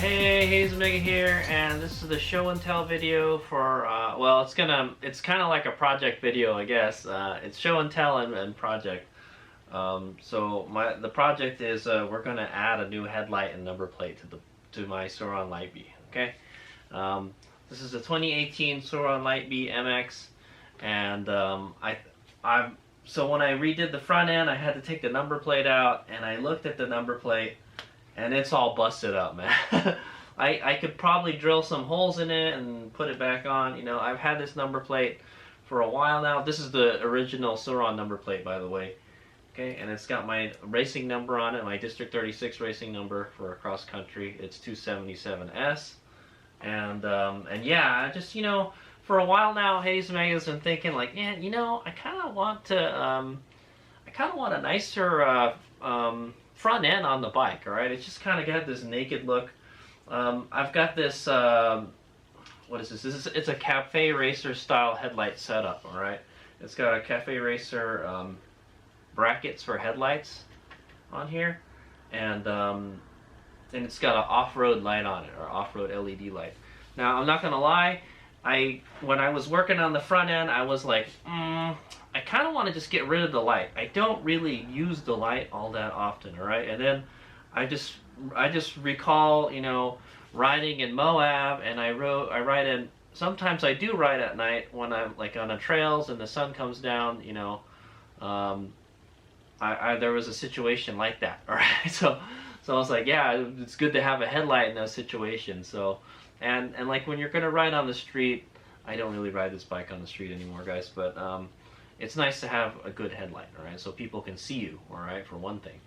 Hey, Hayes Omega here, and this is the show and tell video for, well, it's kind of like a project video, I guess. It's show and tell and project. The project is, we're gonna add a new headlight and number plate to my Sur Ron Light Bee, okay? This is a 2018 Sur Ron Light Bee MX, and so when I redid the front end, I had to take the number plate out, and I looked at the number plate, and it's all busted up, man. I could probably drill some holes in it and put it back on. You know, I've had this number plate for a while now. This is the original Sur Ron number plate, by the way. Okay, and it's got my racing number on it, my District 36 racing number for cross country. It's 277S. And yeah, I just, you know, for a while now, Hayes Omega's been thinking like, yeah, you know, I kind of want a nicer front end on the bike. All right, it's just kind of got this naked look. I've got this. What is this? It's a Cafe Racer style headlight setup. All right, it's got a Cafe Racer brackets for headlights on here, and it's got an off-road light on it, or off-road LED light. Now, I'm not gonna lie, when I was working on the front end, I was like, I kind of want to just get rid of the light. I don't really use the light all that often, all right? And then I just recall, you know, riding in Moab, and I ride in. Sometimes I do ride at night when I'm like on the trails and the sun comes down, you know. There was a situation like that, all right? So I was like, yeah, it's good to have a headlight in those situations. So, and like when you're gonna ride on the street, I don't really ride this bike on the street anymore, guys, but it's nice to have a good headlight, all right, so people can see you, all right, for one thing.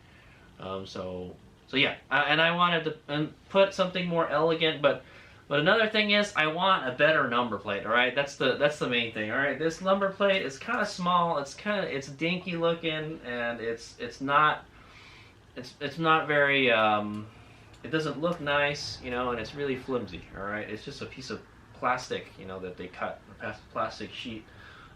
So yeah, and I wanted to put something more elegant, but another thing is I want a better number plate, all right. That's the main thing, all right. This number plate is kind of small. It's dinky looking, and it's not very. It doesn't look nice, you know, and it's really flimsy, all right. It's just a piece of plastic, you know, that they cut, a plastic sheet.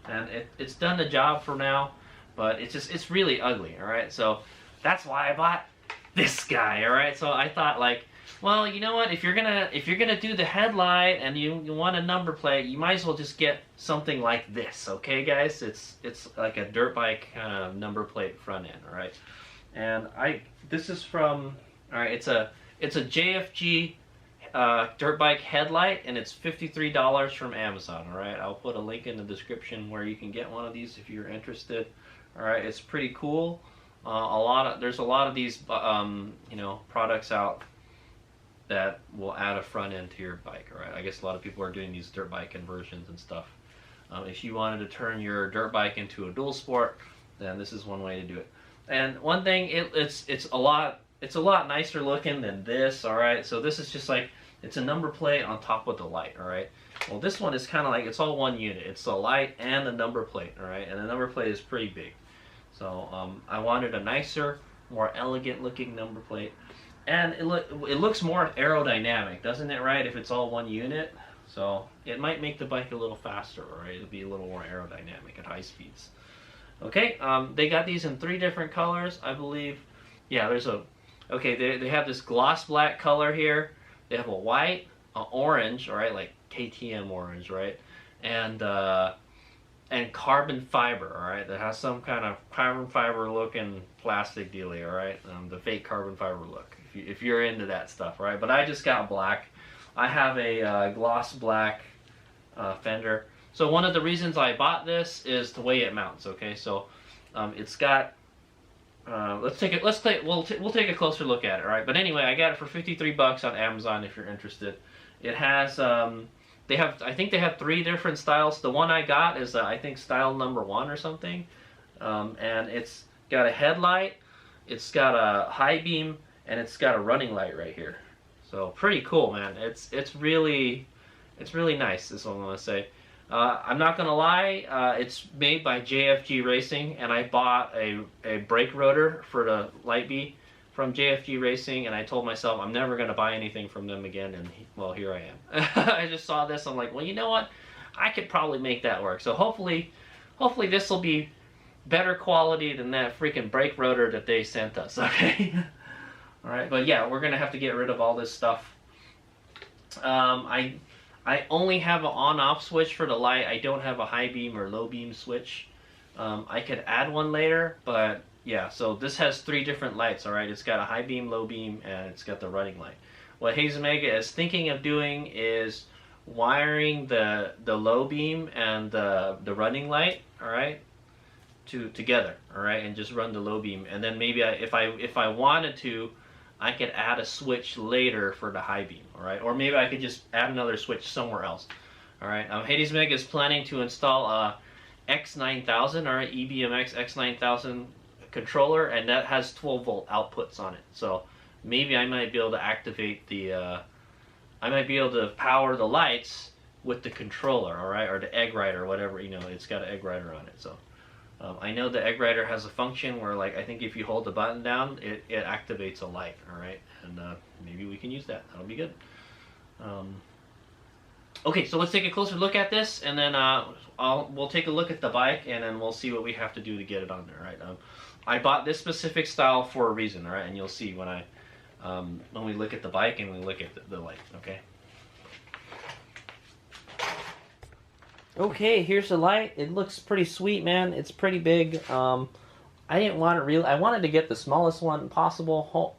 And it's done the job for now, but it's really ugly, all right? So that's why I bought this guy, all right? So I thought, like, well, you know what? If you're gonna do the headlight and you want a number plate, you might as well just get something like this, okay, guys? It's like a dirt bike kind of number plate front end, all right? And this is from, all right, it's a JFG dirt bike headlight, and it's $53 from Amazon. All right, I'll put a link in the description where you can get one of these if you're interested. All right, it's pretty cool. There's a lot of these you know, products out that will add a front end to your bike. All right, I guess a lot of people are doing these dirt bike conversions and stuff. If you wanted to turn your dirt bike into a dual sport, then this is one way to do it. And one thing, it's a lot nicer looking than this. All right, so this is just like, it's a number plate on top of the light, all right? Well, this one is kind of like, it's all one unit. It's the light and the number plate, all right? And the number plate is pretty big. So I wanted a nicer, more elegant looking number plate. And it looks more aerodynamic, doesn't it, right? If it's all one unit. So it might make the bike a little faster, all right? It'll be a little more aerodynamic at high speeds. Okay, they got these in 3 different colors, I believe. Yeah, they have this gloss black color here. They have a white, orange, all right, like KTM orange, right, and carbon fiber, all right, that has some kind of carbon fiber looking plastic dealie, all right, the fake carbon fiber look, if you're into that stuff, right. But I just got black. I have a gloss black fender. So one of the reasons I bought this is the way it mounts. Okay, so it's got. We'll take a closer look at it, all right? But anyway, I got it for 53 bucks on Amazon if you're interested. It has I think they have 3 different styles. The one I got is I think style number 1 or something, and it's got a headlight, it's got a high beam, and it's got a running light right here. So pretty cool, man. It's really nice. Is what I'm gonna say. I'm not gonna lie, it's made by JFG Racing, and I bought a brake rotor for the Light Bee from JFG Racing, and I told myself I'm never gonna buy anything from them again, and well, here I am. I just saw this, I'm like, well, you know what? I could probably make that work. So hopefully this will be better quality than that freaking brake rotor that they sent us, okay? All right, but yeah, we're gonna have to get rid of all this stuff I only have an on-off switch for the light. I don't have a high beam or low beam switch. I could add one later, but yeah. So this has 3 different lights. All right, it's got a high beam, low beam, and it's got the running light. What Haze Omega is thinking of doing is wiring the low beam and the running light. All right, together. All right, and just run the low beam, and then maybe if I wanted to, I could add a switch later for the high beam, all right? Or maybe I could just add another switch somewhere else, all right? Hades Mega is planning to install a X9000, all right, EBMX X9000 controller, and that has 12-volt outputs on it. So maybe I might be able to activate the, I might be able to power the lights with the controller, all right, or the egg writer, or whatever, you know, it's got an egg writer on it, so. I know the egg writer has a function where, like, I think if you hold the button down, it activates a light, all right? And maybe we can use that. That'll be good. Okay, so let's take a closer look at this, and then we'll take a look at the bike, and then we'll see what we have to do to get it on there, right? I bought this specific style for a reason, all right? And you'll see when we look at the bike and we look at the light, okay? Okay, here's the light. It looks pretty sweet, man. It's pretty big. I didn't want it I wanted to get the smallest one possible.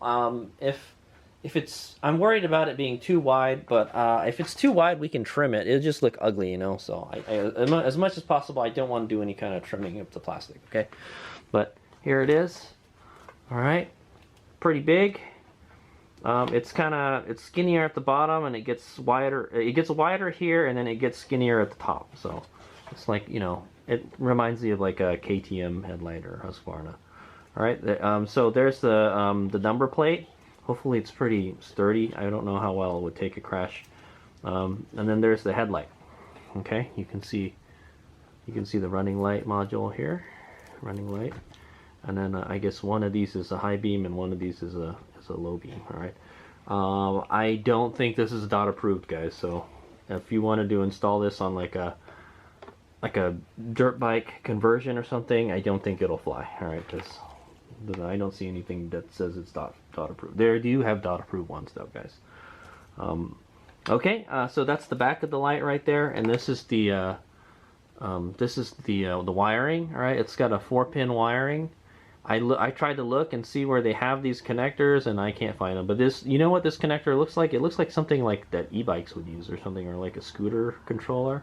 If it's, I'm worried about it being too wide, but if it's too wide, we can trim it. It'll just look ugly, you know. So as much as possible, I don't want to do any kind of trimming of the plastic. Okay, but here it is. All right, pretty big. It's skinnier at the bottom, and it gets wider. It gets wider here, and then it gets skinnier at the top. So it's like, you know, it reminds me of like a KTM headlight or Husqvarna. All right. So there's the number plate. Hopefully it's pretty sturdy. I don't know how well it would take a crash. And then there's the headlight. Okay. You can see the running light module here. Running light. And then I guess one of these is a high beam, and one of these is a low beam. All right. I don't think this is DOT approved, guys. So if you wanted to install this on like a dirt bike conversion or something, I don't think it'll fly. All right, because I don't see anything that says it's DOT approved. There do have DOT approved ones though, guys. Okay. So that's the back of the light right there, and this is the wiring. All right. It's got a 4-pin wiring. I tried to look and see where they have these connectors, and I can't find them. But this, you know what this connector looks like? It looks like something like that e-bikes would use or something, or like a scooter controller.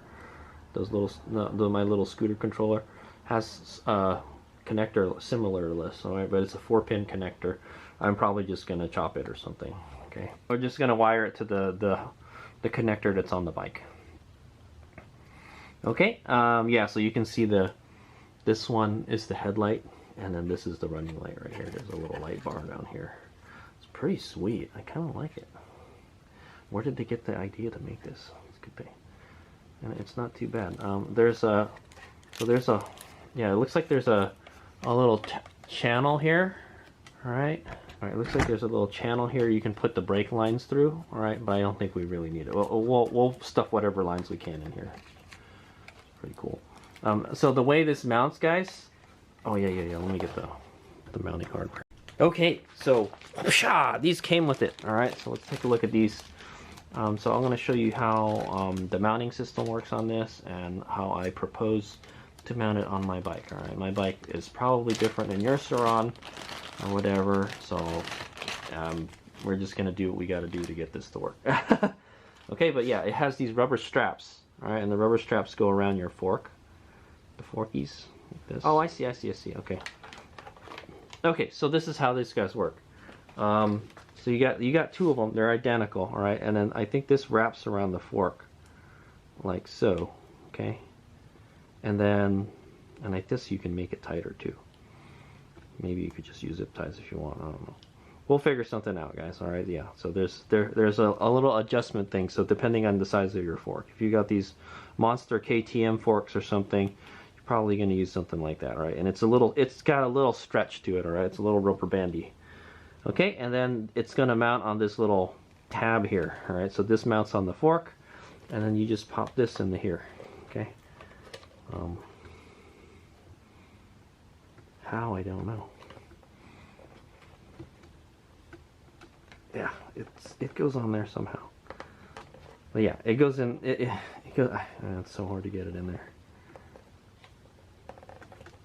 Those little, my little scooter controller has a connector similar to this, all right? But it's a 4-pin connector. I'm probably just gonna chop it or something. Okay, we're just gonna wire it to the connector that's on the bike. Okay, yeah. So you can see this one is the headlight. And then this is the running light right here. There's a little light bar down here. It's pretty sweet. I kind of like it. Where did they get the idea to make this? It's good thing. And it's not too bad. Yeah, it looks like there's a little channel here. All right. All right. It looks like there's a little channel here you can put the brake lines through. All right, but I don't think we really need it. We'll stuff whatever lines we can in here. It's pretty cool. So the way this mounts, guys. Oh yeah. Let me get the mounting hardware. Okay, so these came with it. All right, so let's take a look at these. So I'm going to show you how the mounting system works on this and how I propose to mount it on my bike. All right, my bike is probably different than your Sur Ron or whatever. So we're just going to do what we got to do to get this to work. Okay, but yeah, it has these rubber straps. All right, and the rubber straps go around your fork, the forkies. Like this. Oh, I see. Okay. Okay, so this is how these guys work. So you got 2 of them. They're identical, all right. And then I think this wraps around the fork, like so. Okay. And I guess you can make it tighter too. Maybe you could just use zip ties if you want. I don't know. We'll figure something out, guys. All right. Yeah. So there's a little adjustment thing. So depending on the size of your fork, if you got these monster KTM forks or something, probably going to use something like that, right? And it's got a little stretch to it, all right? It's a little rubber bandy. Okay, and then it's going to mount on this little tab here, all right? So this mounts on the fork, and then you just pop this into here, okay? How, I don't know. Yeah, it goes on there somehow. But yeah, it goes in. It goes. It's so hard to get it in there.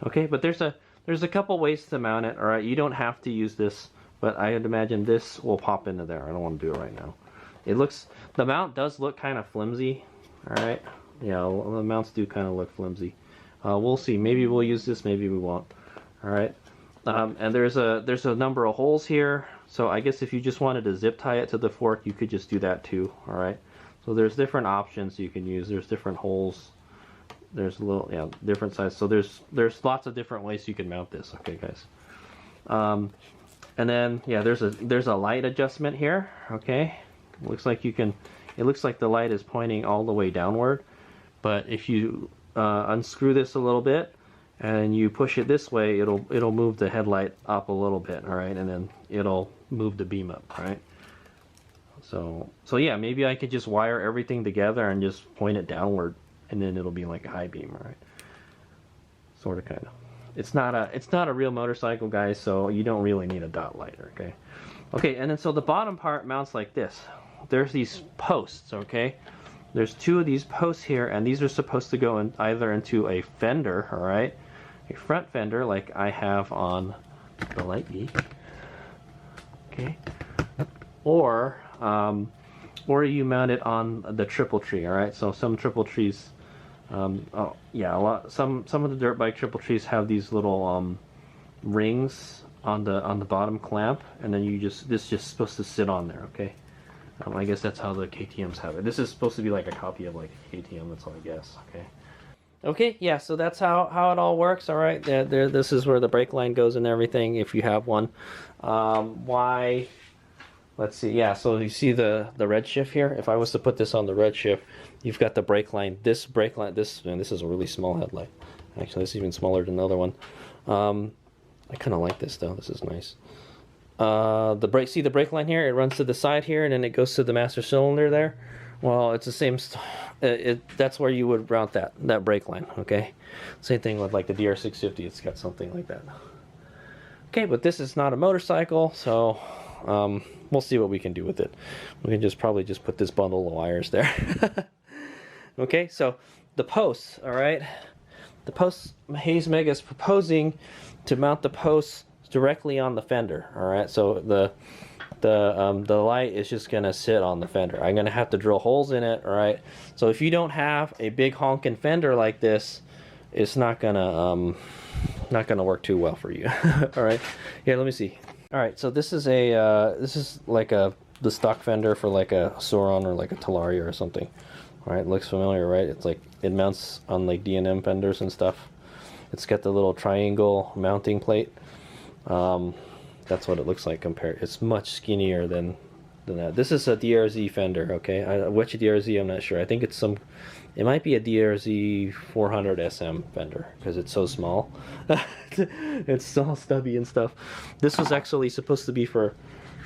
Okay, but there's a couple ways to mount it. All right, you don't have to use this, but I'd imagine this will pop into there. I don't want to do it right now. The mount does look kind of flimsy. All right, yeah, the mounts do kind of look flimsy. We'll see. Maybe we'll use this. Maybe we won't. All right, and there's a number of holes here. So I guess if you just wanted to zip tie it to the fork, you could just do that too. All right. So there's different options you can use. There's different holes. There's a little, yeah, different size. So there's lots of different ways you can mount this. Okay, guys. And then yeah, there's a light adjustment here. Okay, looks like you can. It looks like the light is pointing all the way downward, but if you unscrew this a little bit and you push it this way, it'll move the headlight up a little bit. All right, and then it'll move the beam up. All right. So yeah, maybe I could just wire everything together and just point it downward, and then it'll be like a high beam, all right? Sort of, kind of. It's not a real motorcycle, guys, so you don't really need a dot lighter, okay? Okay, and then so the bottom part mounts like this. There's these posts, okay? There's two of these posts here, and these are supposed to go in either into a fender, all right? A front fender like I have on the Light Bee, okay? Or you mount it on the triple tree. All right, so some triple trees, oh yeah, some of the dirt bike triple trees have these little rings on the bottom clamp, and then this just supposed to sit on there. Okay, I guess that's how the KTM's have it. This is supposed to be like a copy of like a KTM. That's all I guess. Okay. Okay, yeah, so that's how it all works. All right, this is where the brake line goes and everything if you have one. Why? Let's see, yeah, so you see the red shift here? If I was to put this on the red shift, you've got the brake line. This brake line, this is a really small headlight. Actually, this is even smaller than the other one. I kind of like this though, this is nice. See the brake line here? It runs to the side here and then it goes to the master cylinder there. Well, it's the same, that's where you would mount that brake line, okay? Same thing with like the DR650, it's got something like that. Okay, but this is not a motorcycle, so we'll see what we can do with it. We can probably just put this bundle of wires there. Okay, so the posts, all right? The posts, Hayes Mega is proposing to mount the posts directly on the fender, all right? So the light is just gonna sit on the fender. I'm gonna have to drill holes in it, all right? So if you don't have a big honking fender like this, it's not gonna work too well for you. All right, here, let me see. All right, so this is like the stock fender for like a Sur Ron or like a Talaria or something. All right, looks familiar, right? It's like it mounts on like D&M fenders and stuff. It's got the little triangle mounting plate. That's what it looks like compared. It's much skinnier than that. This is a DRZ fender, okay? Which DRZ, I'm not sure. I think it might be a DRZ 400 SM fender because it's so small. It's so stubby and stuff. This was actually supposed to be for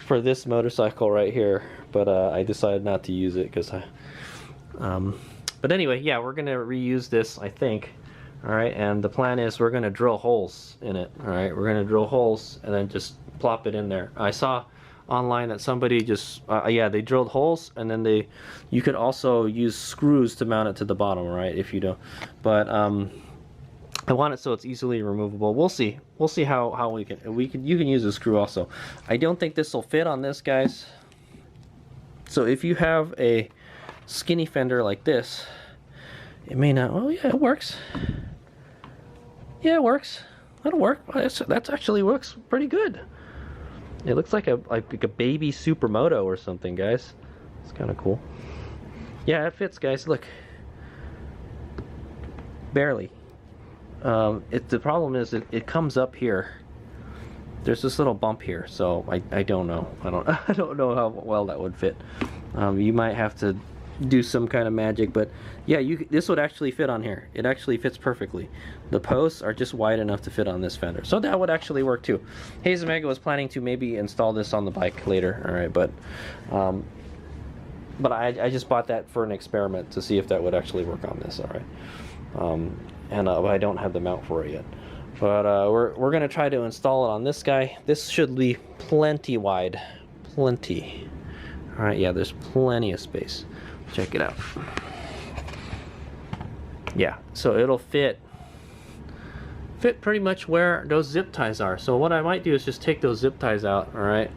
this motorcycle right here, but I decided not to use it because but anyway, yeah, we're gonna reuse this, I think. All right, and the plan is we're gonna drill holes in it. All right, we're gonna drill holes and then just plop it in there. I saw online that somebody just yeah, they drilled holes and then you could also use screws to mount it to the bottom, right? If you don't, but I want it so it's easily removable. We'll see how you can use a screw also. I don't think this will fit on this, guys. So if you have a skinny fender like this, it may not. Oh yeah, it works. Yeah, it works. That'll work. That actually works pretty good. It looks like a baby Supermoto or something, guys. It's kind of cool. Yeah, it fits, guys. Look, barely. The problem is it comes up here. There's this little bump here, so I don't know. I don't know how well that would fit. You might have to do some kind of magic, but yeah, this would actually fit on here. It actually fits perfectly. The posts are just wide enough to fit on this fender, so that would actually work too. Hayes Omega was planning to maybe install this on the bike later, all right, but I just bought that for an experiment to see if that would actually work on this, all right. And I don't have the mount for it yet, but we're gonna try to install it on this guy. This should be plenty wide, plenty. All right, yeah, there's plenty of space. Check it out. Yeah, so it'll fit pretty much where those zip ties are. So what I might do is just take those zip ties out. All right,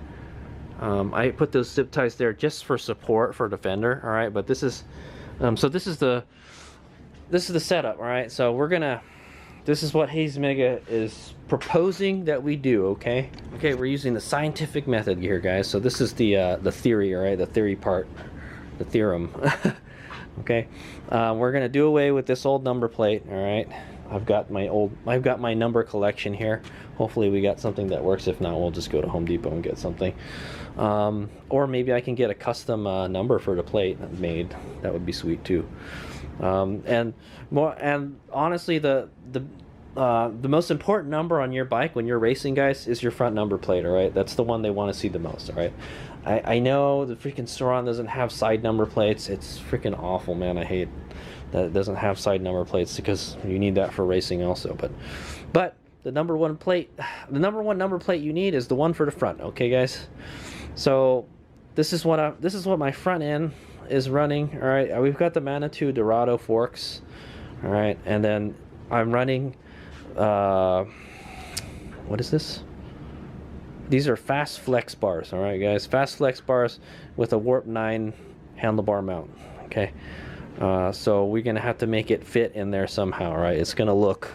I put those zip ties there just for support for the fender. All right, but this is so this is the setup. All right, so this is what Hayes Mega is proposing that we do. Okay, we're using the scientific method here, guys. So this is the theory. All right, the theory part, the theorem. Okay, we're gonna do away with this old number plate. All right, I've got my number collection here. Hopefully we got something that works. If not, we'll just go to Home Depot and get something. Or maybe I can get a custom number for the plate made. That would be sweet too. And honestly, the most important number on your bike when you're racing, guys, is your front number plate. All right, that's the one they want to see the most. All right, I know the freaking Sur Ron doesn't have side number plates. It's freaking awful, man. I hate that it doesn't have side number plates because you need that for racing also. But the number one number plate you need is the one for the front. Okay, guys. So this is what my front end is running. All right, we've got the Manitou Dorado forks. All right, and then I'm running what is this? These are fast flex bars. All right, guys, fast flex bars with a Warp 9 handlebar mount. Okay, so we're gonna have to make it fit in there somehow. All right, it's gonna look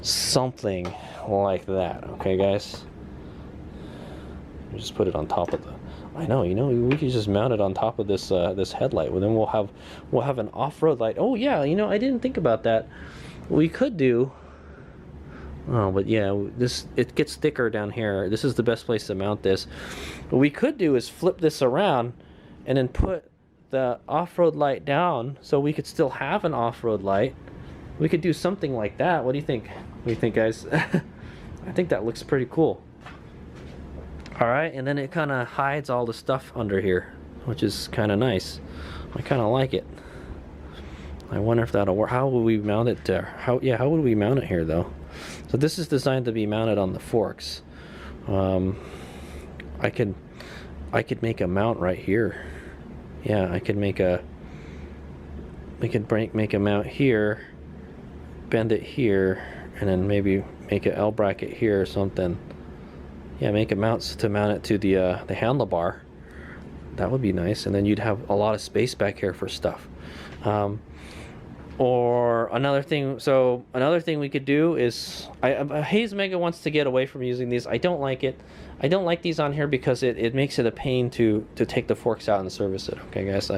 something like that. Okay, guys, just put it on top of the, I know, you know, we could just mount it on top of this this headlight. Well, then we'll have an off-road light. Oh yeah, you know, I didn't think about that. We could do, but yeah, it gets thicker down here. This is the best place to mount this. What we could do is flip this around and then put the off-road light down so we could still have an off-road light. We could do something like that. What do you think? What do you think, guys? I think that looks pretty cool. All right, and then it kind of hides all the stuff under here, which is kind of nice. I kind of like it. I wonder if that'll work. How will we mount it there? How would we mount it here though? So this is designed to be mounted on the forks. I could make a mount right here. Yeah, I could make a mount here, bend it here, and then maybe make an L bracket here or something. Yeah, make it mounts to mount it to the handlebar. That would be nice, and then you'd have a lot of space back here for stuff. Or another thing we could do is, Hayes Mega wants to get away from using these. I don't like it. I don't like these on here because it makes it a pain to take the forks out and service it. Okay, guys,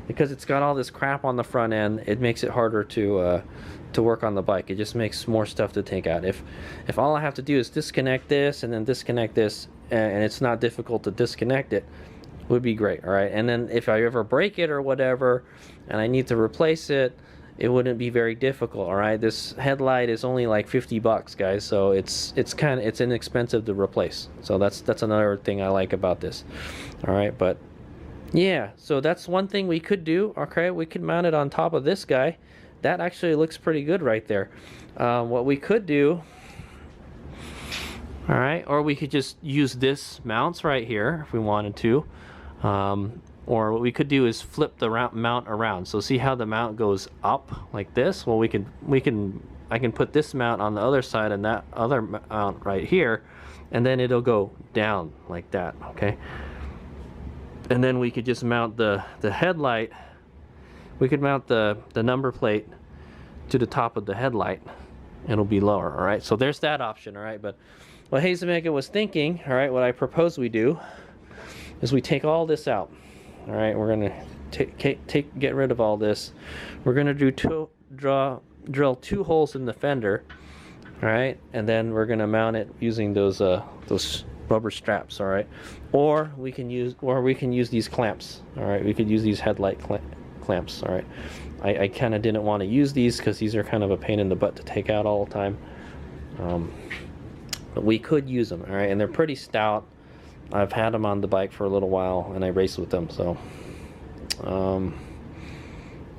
because it's got all this crap on the front end, it makes it harder to work on the bike. It just makes more stuff to take out. If all I have to do is disconnect this and then disconnect this, and it's not difficult to disconnect it, would be great. All right, and then if I ever break it or whatever and I need to replace it, it wouldn't be very difficult. All right, this headlight is only like 50 bucks, guys, so it's inexpensive to replace. So that's another thing I like about this. All right, but yeah, so that's one thing we could do. Okay, we could mount it on top of this guy. That actually looks pretty good right there. What we could do, all right, or we could just use this mounts right here if we wanted to. Or what we could do is flip the mount around. So see how the mount goes up like this? Well, I can put this mount on the other side and that other mount right here, and then it'll go down like that. Okay. And then we could just mount the headlight. We could mount the number plate to the top of the headlight. It'll be lower. All right. So there's that option. All right. But what Hayes Mega was thinking, all right, what I propose we do is we take all this out. All right, we're gonna get rid of all this. We're gonna drill 2 holes in the fender. All right, and then we're gonna mount it using those rubber straps. All right, or we can use these clamps. All right, we could use these headlight clamps. All right, I kind of didn't want to use these because these are kind of a pain in the butt to take out all the time. But we could use them. All right, and they're pretty stout. I've had them on the bike for a little while and I race with them, so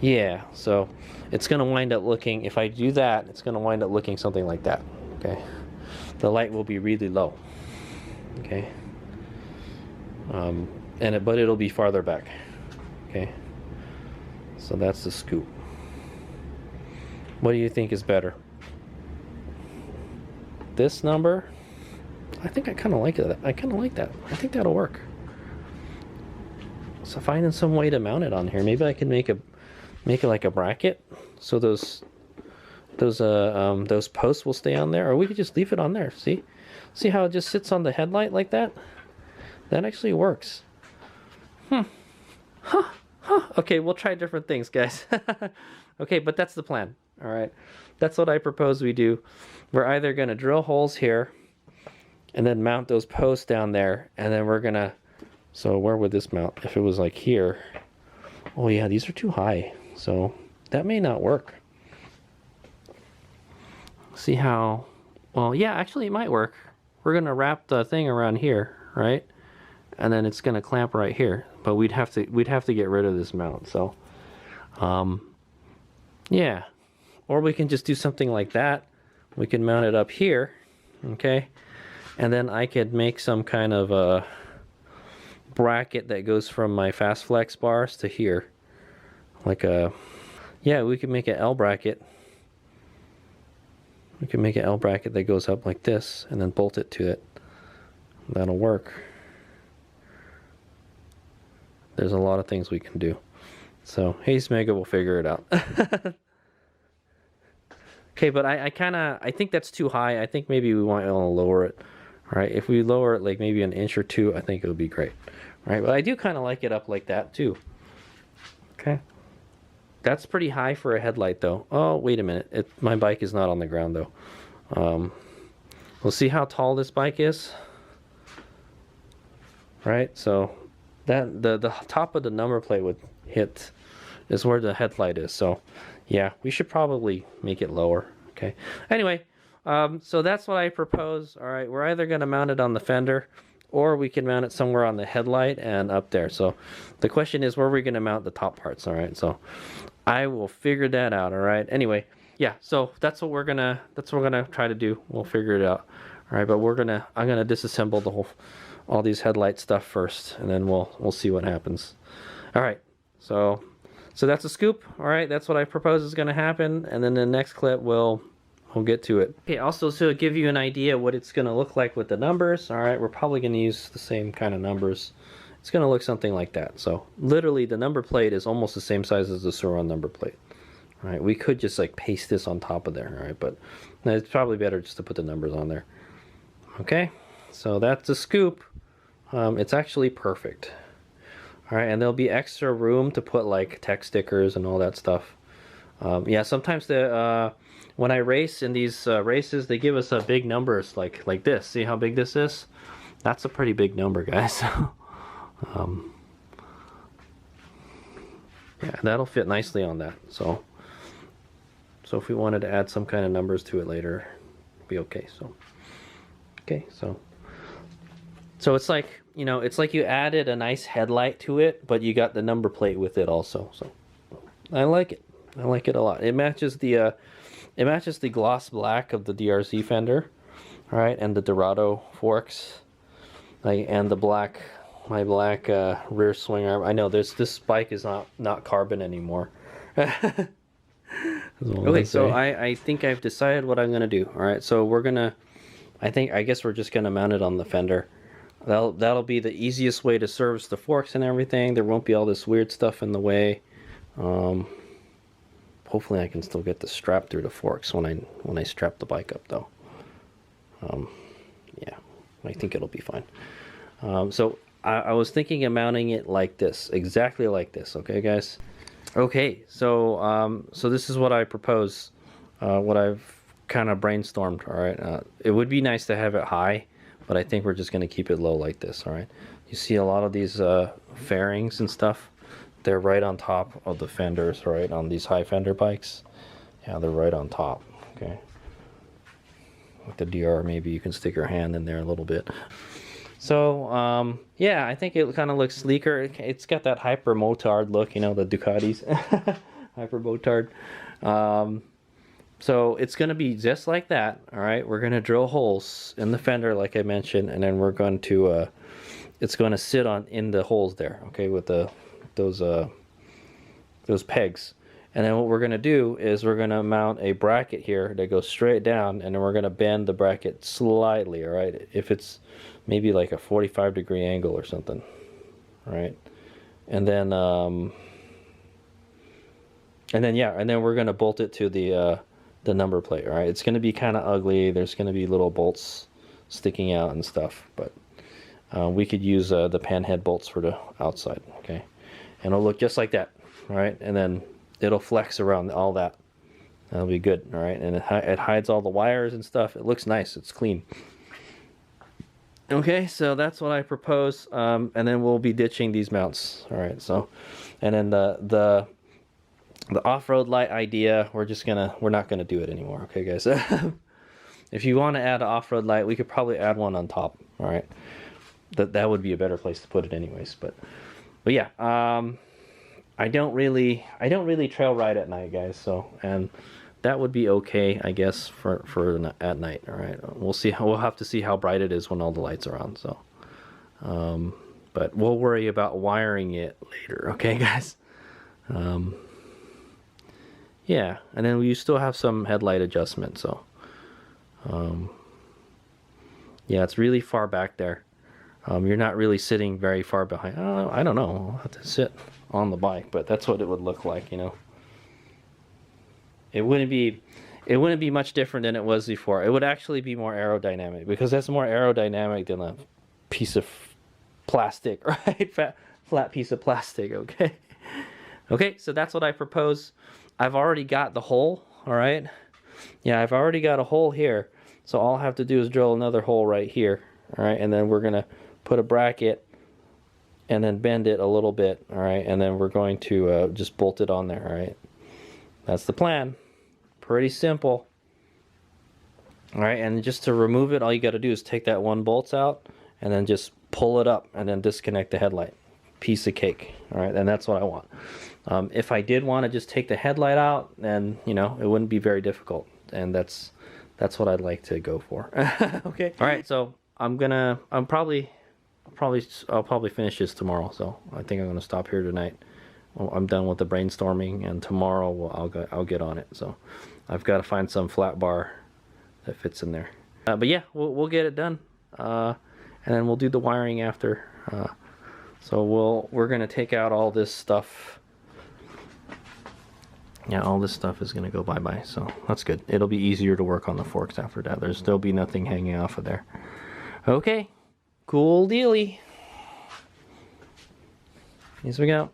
yeah, so it's gonna wind up looking, if I do that, it's gonna wind up looking something like that. Okay, the light will be really low. Okay, but it'll be farther back. Okay, so that's the scoop. What do you think is better? This number? I think I kind of like it. I kind of like that. I think that'll work. So finding some way to mount it on here. Maybe I can make it like a bracket, so those posts will stay on there, or we could just leave it on there. See how it just sits on the headlight like that? That actually works. Okay, we'll try different things, guys. Okay, but that's the plan. All right, that's what I propose we do. We're either going to drill holes here and then mount those posts down there, and then we're gonna, so where would this mount if it was like here? Oh yeah, these are too high, so that may not work. See how, well, yeah, actually it might work. We're gonna wrap the thing around here, right? And then it's gonna clamp right here, but we'd have to get rid of this mount. So yeah, or we can just do something like that. We can mount it up here, okay, and then I could make some kind of a bracket that goes from my fast flex bars to here, like a, yeah, we could make an L bracket. We can make an L bracket that goes up like this and then bolt it to it. That'll work. There's a lot of things we can do. So Haze Mega will figure it out. Okay, but I think that's too high. I think maybe we want to lower it. All right, if we lower it like maybe an inch or two, I think it would be great. All right, but I do kind of like it up like that too. Okay. That's pretty high for a headlight though. Oh, wait a minute. My bike is not on the ground though. We'll see how tall this bike is. Right, so that the top of the number plate would hit is where the headlight is. So yeah, we should probably make it lower. Okay. Anyway, so that's what I propose. All right, we're either going to mount it on the fender, or we can mount it somewhere on the headlight and up there. So the question is, where are we going to mount the top parts? All right, so I will figure that out. All right. Anyway, yeah. So that's what we're gonna try to do. We'll figure it out. All right, but I'm gonna disassemble all these headlight stuff first, and then we'll see what happens. All right. So that's a scoop. All right, that's what I propose is going to happen, and then the next clip we'll get to it. Okay, also to give you an idea what it's going to look like with the numbers. All right, we're probably going to use the same kind of numbers. It's going to look something like that. So literally the number plate is almost the same size as the Sur Ron number plate. All right, we could just like paste this on top of there. All right, but it's probably better just to put the numbers on there. Okay, so that's a scoop. It's actually perfect. All right, and there'll be extra room to put like text stickers and all that stuff. Yeah, sometimes when I race in these races, they give us big numbers like this. See how big this is? That's a pretty big number, guys. Yeah, that'll fit nicely on that. So if we wanted to add some kind of numbers to it later, it'd be okay. So okay, so it's like, you know, it's like you added a nice headlight to it, but you got the number plate with it also. So I like it. I like it a lot. It matches the gloss black of the DRZ fender, all right, and the Dorado forks, and the black, my black rear swing arm. I know this bike is not carbon anymore. Okay, so I think I've decided what I'm gonna do. All right, so I guess we're just gonna mount it on the fender. That'll be the easiest way to service the forks and everything. There won't be all this weird stuff in the way. Hopefully I can still get the strap through the forks when I strap the bike up though. Yeah, I think it'll be fine. So I was thinking of mounting it like this, exactly like this. Okay, guys. Okay, so this is what I propose. What I've kind of brainstormed. All right, it would be nice to have it high, but I think we're just going to keep it low like this. All right, you see a lot of these fairings and stuff, they're right on top of the fenders, right, on these high fender bikes. Yeah, they're right on top. Okay, with the DR, maybe you can stick your hand in there a little bit. So yeah, I think it kind of looks sleeker. It's got that hyper motard look, you know, the Ducatis. Hyper motard. So it's going to be just like that. All right, we're going to drill holes in the fender like I mentioned, and then we're going to it's going to sit on in the holes there, okay, with those pegs. And then what we're going to do is we're going to mount a bracket here that goes straight down, and then we're going to bend the bracket slightly, all right? If it's maybe like a 45-degree angle or something, all right? And then yeah, and then we're going to bolt it to the number plate, all right? It's going to be kind of ugly. There's going to be little bolts sticking out and stuff, but we could use the panhead bolts for the outside, okay? And it'll look just like that, all right? And then it'll flex around all that. That'll be good, all right? And it hides all the wires and stuff. It looks nice. It's clean. Okay, so that's what I propose, and then we'll be ditching these mounts, all right? So, and then the off-road light idea, we're not gonna do it anymore, okay, guys? If you want to add an off-road light, we could probably add one on top, all right? That would be a better place to put it, anyways. But yeah, I don't really trail ride at night, guys. So, and that would be okay, I guess, for at night. All right, we'll have to see how bright it is when all the lights are on. So, but we'll worry about wiring it later, okay, guys? Yeah, and then we still have some headlight adjustment. So, yeah, it's really far back there. You're not really sitting very far behind. I don't know. I'll have to sit on the bike, but that's what it would look like, you know. It wouldn't be much different than it was before. It would actually be more aerodynamic, because that's more aerodynamic than a piece of plastic, right? Flat piece of plastic, okay? Okay, so that's what I propose. I've already got the hole, all right? Yeah, I've already got a hole here, so all I have to do is drill another hole right here, all right? And then we're going to put a bracket and then bend it a little bit, all right? And then we're going to just bolt it on there, all right? That's the plan. Pretty simple. All right, and just to remove it, all you got to do is take that one bolt out and then just pull it up and then disconnect the headlight. Piece of cake, all right? And that's what I want. If I did want to just take the headlight out, then, you know, it wouldn't be very difficult. And that's what I'd like to go for. Okay. All right, so I'll probably finish this tomorrow. So I think I'm gonna stop here tonight. Well, I'm done with the brainstorming, and tomorrow I'll get on it. So I've got to find some flat bar that fits in there. But yeah, we'll get it done, and then we'll do the wiring after. So we're gonna take out all this stuff. Yeah, all this stuff is gonna go bye-bye, so that's good. It'll be easier to work on the forks after that. There'll be nothing hanging off of there. Okay, cool dealy. Here we go.